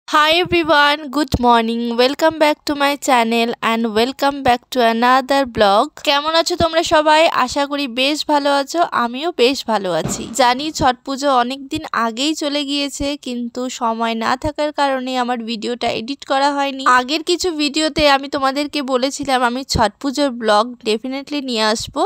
Hi everyone, good morning. Welcome back to my channel and welcome back to another blog. কেমন আছো তোমরা সবাই? আশা করি বেশ ভালো আছো। আমিও বেশ ভালো আছি। জানি ছট পুজো অনেকদিন আগেই চলে গিয়েছে, কিন্তু সময় না থাকার কারণে আমার ভিডিওটা এডিট করা হয়নি। আগের কিছু ভিডিওতে আমি তোমাদেরকে বলেছিলাম আমি ছট পুজোর ব্লগ ডেফিনেটলি নিয়ে আসবো।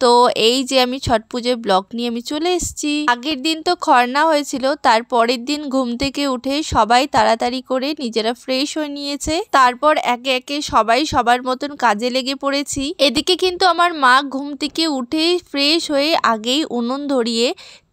তো এই যে আমি ছট পুজোর ব্লগ নিয়ে আমি চলে এসেছি। আগের দিন তো খরনা হয়েছিল, তার পরের দিন ঘুম থেকে উঠে সবাই তাড়াতাড়ি করে নিজেরা ফ্রেশ হয়ে নিয়েছে। তারপর একে একে সবাই সবার মতন কাজে লেগে পড়েছি। এদিকে কিন্তু আমার মা ঘুম থেকে উঠে ফ্রেশ হয়ে আগেই উনুন ধরিয়ে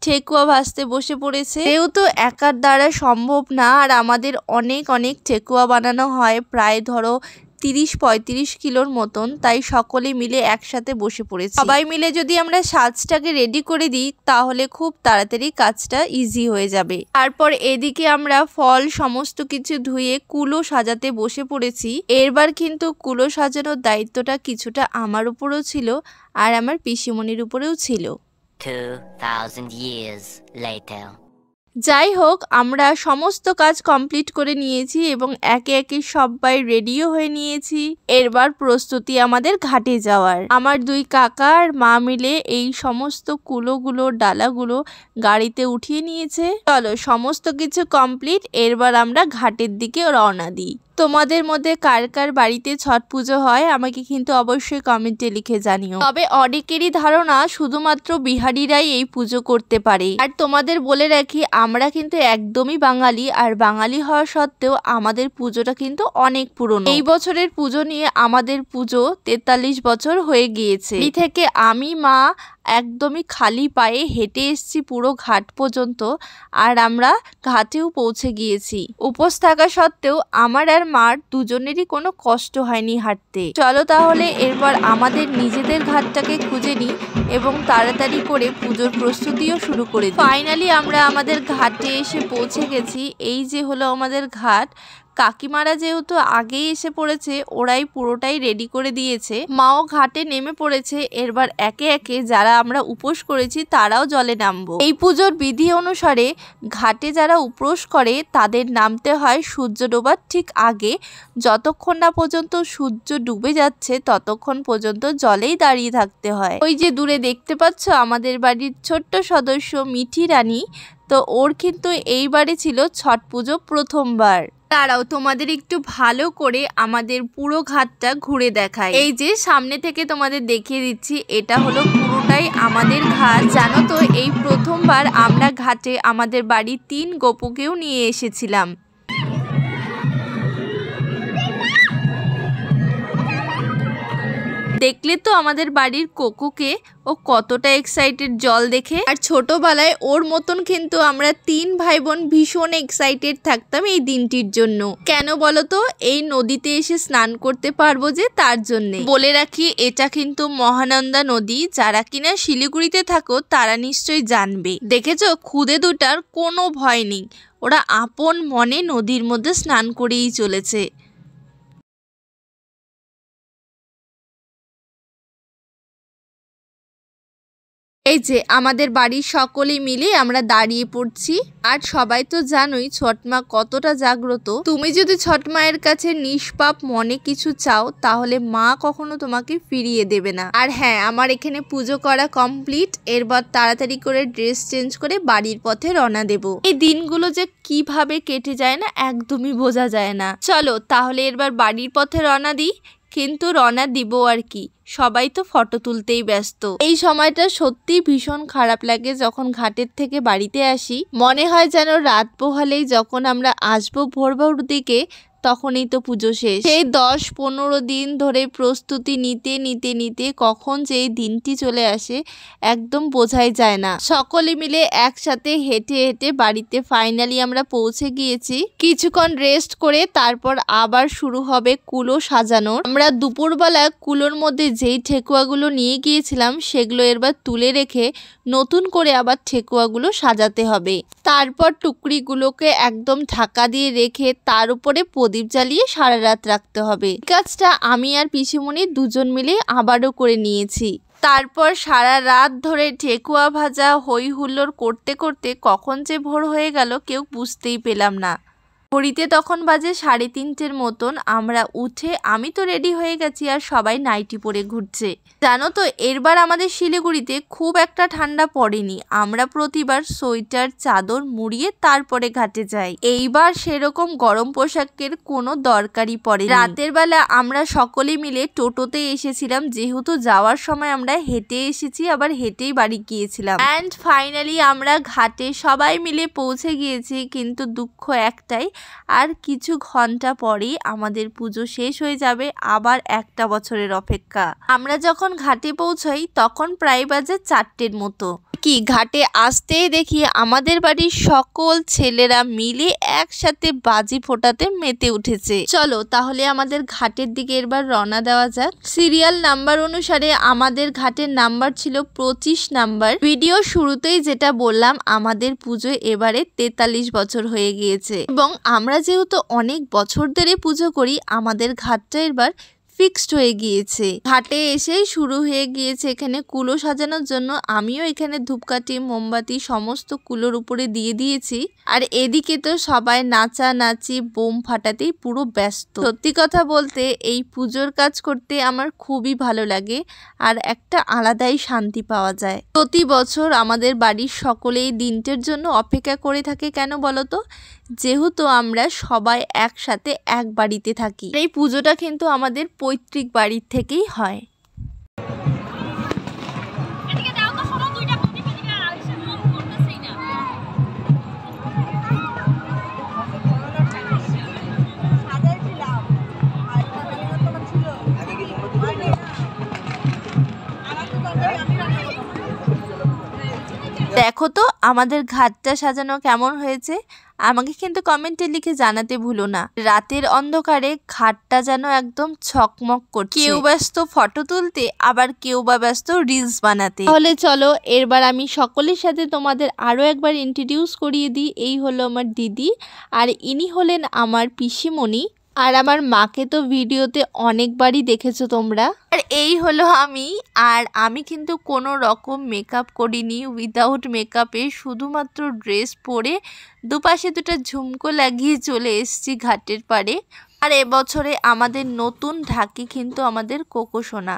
ঠেকুয়া ভাজতে বসে পড়েছে। যেহেতু একার দ্বারা সম্ভব না, আর আমাদের অনেক অনেক ঠেকুয়া বানানো হয়, প্রায় ধরো 30-35 কিলোর মতন, তাই সকলে মিলে একসাথে বসে পড়েছি। সবাই মিলে যদি আমরা সাজটাকে রেডি করে দিই তাহলে খুব তাড়াতাড়ি কাজটা ইজি হয়ে যাবে। তারপর এদিকে আমরা ফল সমস্ত কিছু ধুয়ে কুলো সাজাতে বসে পড়েছি। এরবার কিন্তু কুলো সাজানোর দায়িত্বটা কিছুটা আমার উপরেও ছিল আর আমার পিসিমণির উপরেও ছিল। 2000 years later. যাই হোক, আমরা সমস্ত কাজ কমপ্লিট করে নিয়েছি এবং একে একে সবাই রেডিও হয়ে নিয়েছি। এরবার প্রস্তুতি আমাদের ঘাটে যাওয়ার। আমার দুই কাকা আর মা মিলে এই সমস্ত কুলোগুলো ডালাগুলো গাড়িতে উঠিয়ে নিয়েছে। চলো, সমস্ত কিছু কমপ্লিট, এরবার আমরা ঘাটের দিকে রওনা দিই। তোমাদের মধ্যে কার কার বাড়িতে ছট পুজো হয় আমাকে কিন্তু অবশ্যই কমেন্টে লিখে জানিও। তবে অনেকেরই ধারণা শুধুমাত্র বিহারিরাই এই পুজো করতে পারে। আর তোমাদের বলে রাখি, আমরা কিন্তু একদমই বাঙালি, আর বাঙালি হওয়া সত্ত্বেও আমাদের পুজোটা কিন্তু অনেক পুরনো। এই বছরের পুজো নিয়ে আমাদের পুজো 43 বছর হয়ে গিয়েছে। এই থেকে আমি মা একদমই খালি পায়ে হেঁটে এসেছি পুরো ঘাট পর্যন্ত, আর আমরা ঘাটেও পৌঁছে গিয়েছি। উপোস থাকা সত্ত্বেও আমার আর মার দুজনেরই কোনো কষ্ট হয়নি হাঁটতে। চলো তাহলে এরপর আমাদের নিজেদের ঘাটটাকে খুঁজে নিই এবং তাড়াতাড়ি করে পুজোর প্রস্তুতিও শুরু করে দিই। ফাইনালি আমরা আমাদের ঘাটে এসে পৌঁছে গেছি। এই যে হলো আমাদের ঘাট। কাকিমারা যেহেতু আগেই এসে পড়েছে, ওরাই পুরোটাই রেডি করে দিয়েছে। মাও ঘাটে নেমে পড়েছে। এরবার একে একে যারা আমরা উপোস করেছি তারাও জলে নামবো। এই পুজোর বিধি অনুসারে ঘাটে যারা উপোস করে তাদের নামতে হয় সূর্য ডোবার ঠিক আগে। যতক্ষণ না পর্যন্ত সূর্য ডুবে যাচ্ছে ততক্ষণ পর্যন্ত জলেই দাঁড়িয়ে থাকতে হয়। ওই যে দূরে দেখতে পাচ্ছ আমাদের বাড়ির ছোট্ট সদস্য মিঠি রানী, তো ওর কিন্তু এইবারে ছিল ছট পুজো প্রথমবার। তারাও তোমাদের একটু ভালো করে আমাদের পুরো ঘাটটা ঘুরে দেখায়। এই যে সামনে থেকে তোমাদের দেখিয়ে দিচ্ছি, এটা হলো পুরোটাই আমাদের ঘাট। জানো তো, এই প্রথমবার আমরা ঘাটে আমাদের বাড়ির 3 গোপুকেও নিয়ে এসেছিলাম। দেখলে তো আমাদের বাড়ির কোকুকে, ও কতটা এক্সাইটেড জল দেখে। আর ছোটবেলায় ওর মতন কিন্তু আমরা 3 ভাই বোন ভীষণ এক্সাইটেড থাকতাম এই দিনটির জন্য। কেন বলো তো? এই নদীতে এসে স্নান করতে পারবো যে, তার জন্য। বলে রাখি, এটা কিন্তু মহানন্দা নদী। যারা কিনা শিলিগুড়িতে থাকো তারা নিশ্চয়ই জানবে। দেখেছো, খুদে দুটার কোনো ভয় নেই, ওরা আপন মনে নদীর মধ্যে স্নান করেই চলেছে। এই যে আমাদের বাড়ির সকলেই মিলে আমরা দাঁড়িয়ে পড়ছি। আর সবাই তো জানোই ছট মা কতটা জাগ্রত। তুমি যদি ছট মায়ের কাছে নিষ্পাপ মনে কিছু চাও তাহলে মা কখনো তোমাকে ফিরিয়ে দেবে না। আর হ্যাঁ, আমার এখানে পুজো করা কমপ্লিট। এরপর তাড়াতাড়ি করে ড্রেস চেঞ্জ করে বাড়ির পথে রওনা দেব। এই দিনগুলো যে কিভাবে কেটে যায় না, একদমই বোঝা যায় না। চলো তাহলে এরবার বাড়ির পথে রওনা দিই। কিন্তু রওনা দিব আর কি, সবাই তো ফটো তুলতেই ব্যস্ত। এই সময়টা সত্যি ভীষণ খারাপ লাগে যখন ঘাটের থেকে বাড়িতে আসি। মনে হয় যেন রাত পোহালেই যখন আমরা আসবো ভোর ভোর দিকে, তখনই তো পুজো শেষ। সেই 10-15 দিন ধরে প্রস্তুতি নিতে নিতে নিতে কখন যে এই দিনটি চলে আসে একদম বোঝাই যায় না। সকলে মিলে একসাথে হেঁটে হেঁটে বাড়িতে ফাইনালি আমরা পৌঁছে গিয়েছি। কিছুক্ষণ রেস্ট করে তারপর আবার শুরু হবে কুলো সাজানোর। আমরা দুপুরবেলা কুলোর মধ্যে যেই ঠেকুয়াগুলো নিয়ে গিয়েছিলাম সেগুলো এবার তুলে রেখে নতুন করে আবার ঠেকুয়াগুলো সাজাতে হবে। তারপর টুকরিগুলোকে একদম ঢাকা দিয়ে রেখে তার উপরে প্রদীপ জ্বালিয়ে সারা রাত রাখতে হবে। এই কাজটা আমি আর পিসিমণি দুজন মিলে আবারও করে নিয়েছি। তারপর সারা রাত ধরে ঠেকুয়া ভাজা হই হুল্লোড় করতে করতে কখন যে ভোর হয়ে গেল কেউ বুঝতেই পেলাম না। ঘড়িতে তখন বাজে 3:30 মতন। আমরা উঠে আমি তো রেডি হয়ে গেছি আর সবাই নাইটি পরে ঘুরছে। জানো তো এরবার আমাদের শিলিগুড়িতে খুব একটা ঠান্ডা পড়েনি। আমরা প্রতিবার সোয়েটার চাদর মুড়িয়ে তারপরে ঘাটে যাই। এইবার সেরকম গরম পোশাকের কোনো দরকারই পড়েনি। রাতের বেলা আমরা সকলে মিলে টোটোতে এসেছিলাম, যেহেতু যাওয়ার সময় আমরা হেঁটে এসেছি, আবার হেঁটেই বাড়ি গিয়েছিলাম। অ্যান্ড ফাইনালি আমরা ঘাটে সবাই মিলে পৌঁছে গিয়েছি। কিন্তু দুঃখ একটাই, আর কিছু ঘন্টা পরেই আমাদের পুজো শেষ হয়ে যাবে। আবার একটা বছরের অপেক্ষা। আমরা যখন ঘাটে পৌঁছাই তখন প্রায় বাজে 4টের মতো। কি ঘাটে আসতেই দেখি আমাদের বাড়ির সকল ছেলেরা মিলে একসাথে বাজি ফোটাতে মেতে উঠেছে। চলো তাহলে আমাদের ঘাটের দিকে এবার রওনা দেওয়া যাক। সিরিয়াল নাম্বার অনুসারে আমাদের ঘাটের নাম্বার ছিল 25 নাম্বার। ভিডিও শুরুতেই যেটা বললাম, আমাদের পুজো এবারে 43 বছর হয়ে গিয়েছে এবং আমরা যেহেতু অনেক বছর ধরে পুজো করি, আমাদের ঘাটটা এবার ফিক্সড হয়ে গিয়েছে। ঘাটে এসেই শুরু হয়ে গিয়েছে এখানে কুলো সাজানোর জন্য। আমিও এখানে ধূপকাঠি মোমবাতি সমস্ত কুলোর উপরে দিয়ে দিয়েছি। আর এদিকে তো সবাই নাচানাচি বোম ফাটাতেই পুরো ব্যস্ত। সত্যি কথা বলতে এই পুজোর কাজ করতে আমার খুবই ভালো লাগে আর একটা আলাদাই শান্তি পাওয়া যায়। প্রতি বছর আমাদের বাড়ির সকলে এই দিনটার জন্য অপেক্ষা করে থাকে। কেন বলো তো? যেহেতু আমরা সবাই একসাথে এক বাড়িতে থাকি। এই পুজোটা কিন্তু আমাদের পৈতৃক বাড়ির থেকেই হয়। দেখো তো আমাদের ঘাটটা সাজানো কেমন হয়েছে। আমাকে কিন্তু কমেন্টে লিখে জানাতে ভুলো না। রাতের অন্ধকারে ঘাটটা যেন একদম ছকমক করছে। কেউ ব্যস্ত ফটো তুলতে, আবার কেউ বা ব্যস্ত রিলস বানাতে। তাহলে চলো এরবার আমি সকলের সাথে তোমাদের আরো একবার ইন্ট্রোডিউস করিয়ে দিই। এই হলো আমার দিদি, আর ইনি হলেন আমার পিসিমণি। আর আমার মাকে তো ভিডিওতে অনেকবারই দেখেছো তোমরা। আর এই হলো আমি। আর আমি কিন্তু কোনো রকম মেকআপ করিনি, উইদাউট মেকআপে শুধুমাত্র ড্রেস পরে দুপাশে দুটো ঝুমকো লাগিয়ে চলে এসেছি ঘাটের পাড়ে। আর এবছরে আমাদের নতুন ঢাকি কিন্তু আমাদের কোকো সোনা।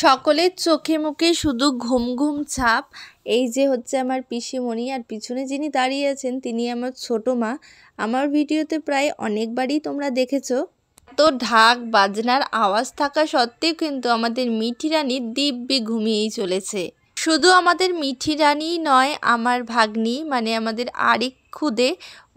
সকলের চোখে মুখে শুধু ঘুম ঘুম ছাপ। এই যে হচ্ছে আমার পিসিমণি, আর পিছনে যিনি দাঁড়িয়ে আছেন তিনি আমার ছোট মা। আমার ভিডিওতে প্রায় অনেকবারই তোমরা দেখেছো। তো ঢাক বাজনার আওয়াজ থাকা সত্ত্বেও কিন্তু আমাদের মিঠি রানী দিব্যি ঘুমিয়েই চলেছে। শুধু আমাদের মিঠি রানী নয়, আমার ভাগ্নি মানে আমাদের আরেক খুদে,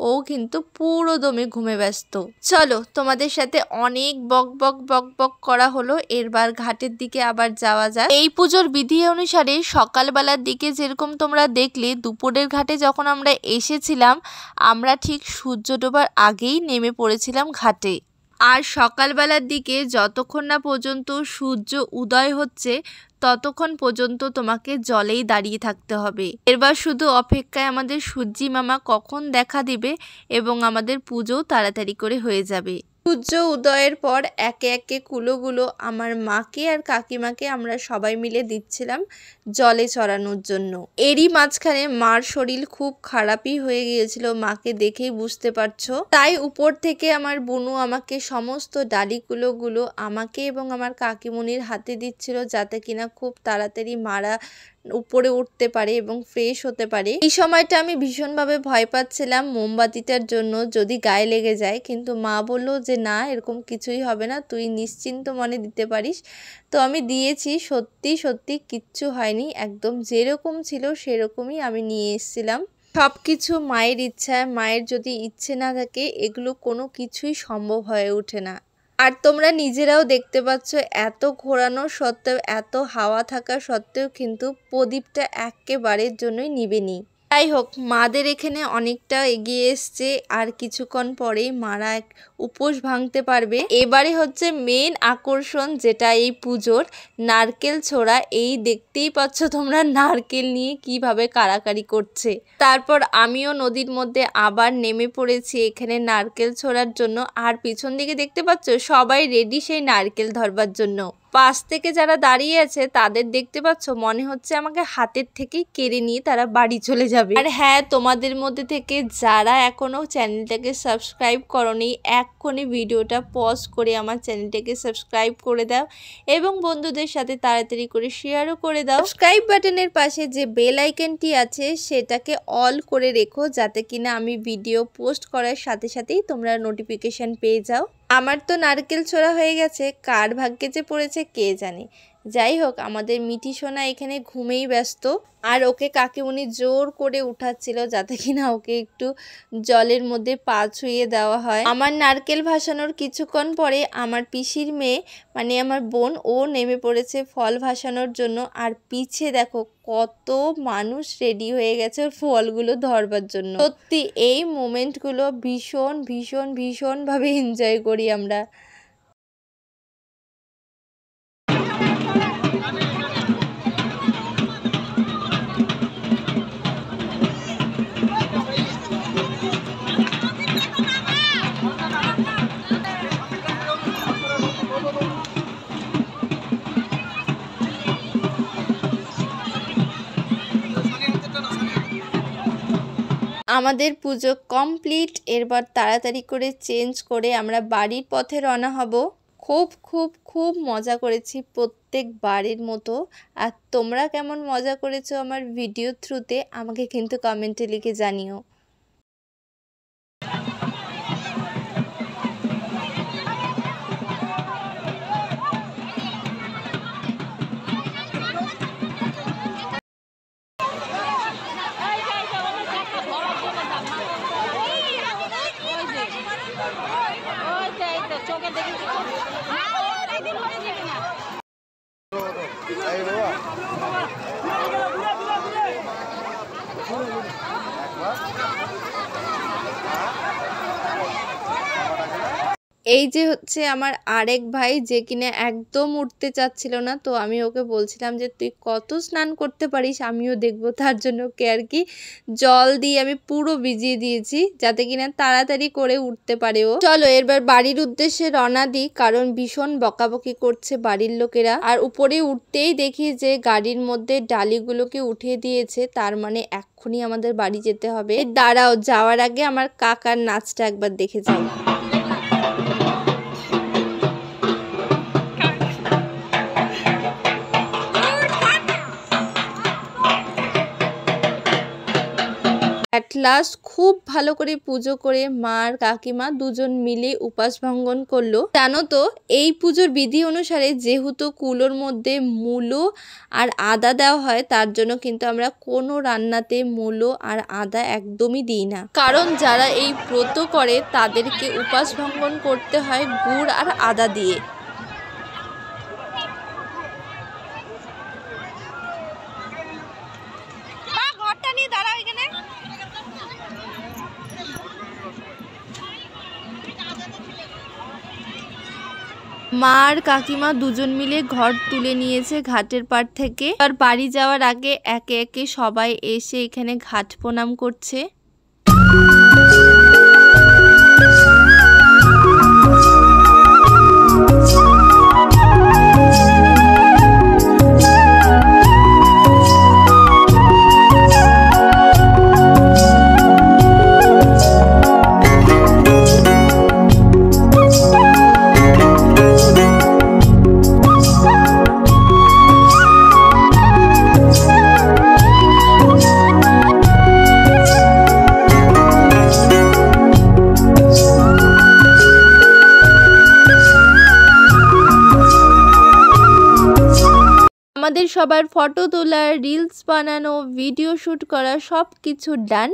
ও কিন্তু পুরো দমে ঘুমে ব্যস্ত। চলো তোমাদের সাথে অনেক বক বক বক বক করা হলো, এরবার ঘাটের দিকে আবার যাওয়া যায়। এই পুজোর বিধি অনুসারে সকালবেলার দিকে যেরকম তোমরা দেখলে, দুপুরের ঘাটে যখন আমরা এসেছিলাম আমরা ঠিক সূর্য ডোবার আগেই নেমে পড়েছিলাম ঘাটে। আর সকালবেলার দিকে যতক্ষণ না পর্যন্ত সূর্য উদয় হচ্ছে ততক্ষণ পর্যন্ত তোমাকে জলেই দাঁড়িয়ে থাকতে হবে। এরবার শুধু অপেক্ষায় আমাদের সূর্যি মামা কখন দেখা দিবে এবং আমাদের পুজো তাড়াতাড়ি করে হয়ে যাবে। সূর্য উদয়ের পর একে একে কুলোগুলো আমার মাকে আর কাকিমাকে আমরা সবাই মিলে দিচ্ছিলাম জলে চড়ানোর জন্য। এরই মাঝখানে মার শরীর খুব খারাপই হয়ে গিয়েছিল, মাকে দেখেই বুঝতে পারছো। তাই উপর থেকে আমার বুনু আমাকে সমস্ত ডালিগুলো আমাকে এবং আমার কাকিমুনির হাতে দিচ্ছিল, যাতে কিনা খুব তাড়াতাড়ি মারা উপরে উঠতে পারে এবং ফ্রেশ হতে পারে। এই সময়টা আমি ভীষণভাবে ভয় পাচ্ছিলাম মোমবাতিটার জন্য, যদি গায়ে লেগে যায়। কিন্তু মা বললো যে না, এরকম কিছুই হবে না, তুই নিশ্চিন্ত মনে দিতে পারিস। তো আমি দিয়েছি, সত্যি সত্যি কিচ্ছু হয়নি, একদম যেরকম ছিল সেরকমই আমি নিয়ে এসেছিলাম। সব কিছু মায়ের ইচ্ছায়, মায়ের যদি ইচ্ছে না থাকে এগুলো কোনো কিছুই সম্ভব হয়ে ওঠে না। আর তোমরা নিজেরাও দেখতে পাচ্ছ, এত ঘোরানো সত্ত্বেও, এত হাওয়া থাকা সত্ত্বেও কিন্তু প্রদীপটা একেবারের জন্যই নিবেনি। যাই হোক, মাদের এখানে অনেকটা এগিয়ে এসছে, আর কিছুক্ষণ পরেই মারা উপোস ভাঙতে পারবে। এবারে হচ্ছে মেন আকর্ষণ, যেটা এই পুজোর, নারকেল ছোড়া। এই দেখতেই পাচ্ছ তোমরা নারকেল নিয়ে কিভাবে কাড়াকাড়ি করছে। তারপর আমিও নদীর মধ্যে আবার নেমে পড়েছি এখানে নারকেল ছোড়ার জন্য। আর পিছন দিকে দেখতে পাচ্ছ সবাই রেডি সেই নারকেল ধরবার জন্য। পাশ থেকে যারা দাঁড়িয়ে আছে তাদের দেখতে পাচ্ছ মনে হচ্ছে আমাকে হাতের থেকেই কেড়ে নিয়ে তারা বাড়ি চলে যাবে। আর হ্যাঁ, তোমাদের মধ্যে থেকে যারা এখনো চ্যানেলটাকে সাবস্ক্রাইব করোনি এক্ষুনি ভিডিওটা পজ করে আমার চ্যানেলটাকে সাবস্ক্রাইব করে দাও এবং বন্ধুদের সাথে তাড়াতাড়ি করে শেয়ারও করে দাও। সাবস্ক্রাইব বাটনের পাশে যে বেল আইকনটি আছে সেটাকে অল করে রেখো, যাতে কিনা আমি ভিডিও পোস্ট করার সাথে সাথেই তোমরা নোটিফিকেশন পেয়ে যাও। আমার তো নারকেল ছোড়া হয়ে গেছে, কার ভাগ্যে যে পড়েছে কে জানে। যাই হোক, আমাদের মিঠি সোনা এখানে ঘুমেই ব্যস্ত, আর ওকে কাকিমুনি জোর করে উঠাচ্ছিল যাতে কিনা ওকে একটু জলের মধ্যে পা ছুঁয়ে দেওয়া হয়। আমার নারকেল ভাসানোর কিছুক্ষণ পরে আমার পিসির মেয়ে মানে আমার বোন ও নেমে পড়েছে ফল ভাসানোর জন্য। আর পিছে দেখো কত মানুষ রেডি হয়ে গেছে ফলগুলো ধরবার জন্য। সত্যি এই মোমেন্টগুলো ভীষণ ভীষণ ভীষণভাবে এনজয় করি আমরা। আমাদের পুজো কমপ্লিট। এরপর তাড়াতাড়ি করে চেঞ্জ করে আমরা বাড়ির পথে রওনা হব। খুব খুব খুব মজা করেছি প্রত্যেক বারের মতো। আর তোমরা কেমন মজা করেছো আমার ভিডিও থ্রুতে আমাকে কিন্তু কমেন্টে লিখে জানিও। এই যে হচ্ছে আমার আরেক ভাই, যে কিনা একদম উঠতে চাচ্ছিল না, তো আমি ওকে বলছিলাম যে তুই কত স্নান করতে পারিস আমিও দেখবো। তার জন্য ওকে আর কি জল দিয়ে আমি পুরো ভিজিয়ে দিয়েছি যাতে কিনা তাড়াতাড়ি করে উঠতে পারে ও। চলো এবার বাড়ির উদ্দেশ্যে রওনা দিই, কারণ ভীষণ বকাবকি করছে বাড়ির লোকেরা। আর উপরে উঠতেই দেখি যে গাড়ির মধ্যে ডালিগুলোকে উঠিয়ে দিয়েছে, তার মানে এক্ষুনি আমাদের বাড়ি যেতে হবে। দাঁড়াও, যাওয়ার আগে আমার কাকার নাচটা একবার দেখে যাও। অ্যাট লাস্ট খুব ভালো করে পুজো করে মা আর কাকিমা দুজন মিলে উপাস ভঙ্গন করলো। জানো তো এই পুজোর বিধি অনুসারে যেহেতু কুলোর মধ্যে মূলো আর আদা দেওয়া হয়, তার জন্য কিন্তু আমরা কোনো রান্নাতে মূলো আর আদা একদমই দিই না। কারণ যারা এই ব্রত করে তাদেরকে উপাস ভঙ্গন করতে হয় গুড় আর আদা দিয়ে। মা আর কাকিমা দুজন মিলে ঘর তুলে নিয়েছে ঘাটের পাড় থেকে। আর বাড়ি যাওয়ার আগে একে একে সবাই এসে এখানে ঘাট প্রণাম করছে। আমাদের সবার ফটো তোলা, রিলস বানানো, ভিডিও শ্যুট করা সব কিছু ডান।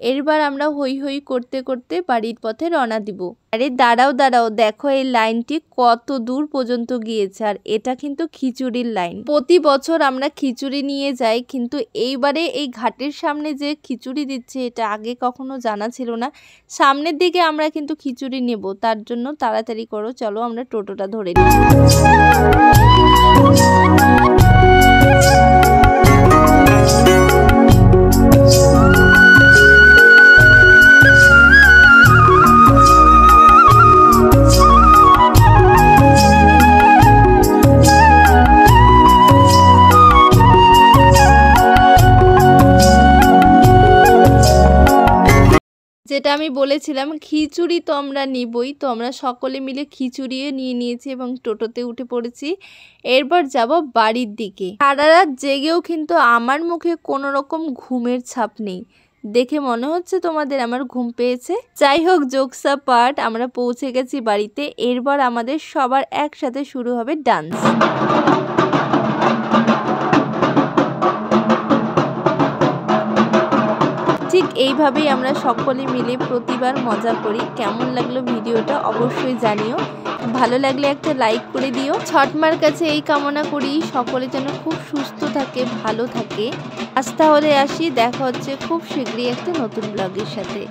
এরবার আমরা হই হই করতে করতে বাড়ির পথে রওনা দিব। আরে দাঁড়াও দাঁড়াও, দেখো এই লাইনটি কত দূর পর্যন্ত গিয়েছে। আর এটা কিন্তু খিচুড়ির লাইন। প্রতি বছর আমরা খিচুড়ি নিয়ে যাই, কিন্তু এইবারে এই ঘাটের সামনে যে খিচুড়ি দিচ্ছে এটা আগে কখনো জানা ছিল না। সামনের দিকে আমরা কিন্তু খিচুড়ি নেব, তার জন্য তাড়াতাড়ি করো, চলো আমরা টোটোটা ধরে নিই। যেটা আমি বলেছিলাম খিচুড়ি তো আমরা নিবই, তো আমরা সকলে মিলে খিচুড়িও নিয়ে নিয়েছি এবং টোটোতে উঠে পড়েছি। এরপর যাব বাড়ির দিকে। সারা রাত জেগেও কিন্তু আমার মুখে কোনো রকম ঘুমের ছাপ নেই, দেখে মনে হচ্ছে তোমাদের আমার ঘুম পেয়েছে। যাই হোক, জোকসা পার্ট, আমরা পৌঁছে গেছি বাড়িতে। এরপর আমাদের সবার একসাথে শুরু হবে ডান্স। ঠিক এইভাবেই আমরা সকলে মিলে প্রতিবার মজা করি। কেমন লাগলো ভিডিওটা অবশ্যই জানিও, ভালো লাগলে একটা লাইক করে দিও। ছট মার কাছে এই কামনা করি সকলে যেন খুব সুস্থ থাকে, ভালো থাকে। আজ তাহলে আসি, দেখা হচ্ছে খুব শীঘ্রই একটা নতুন ব্লগের সাথে।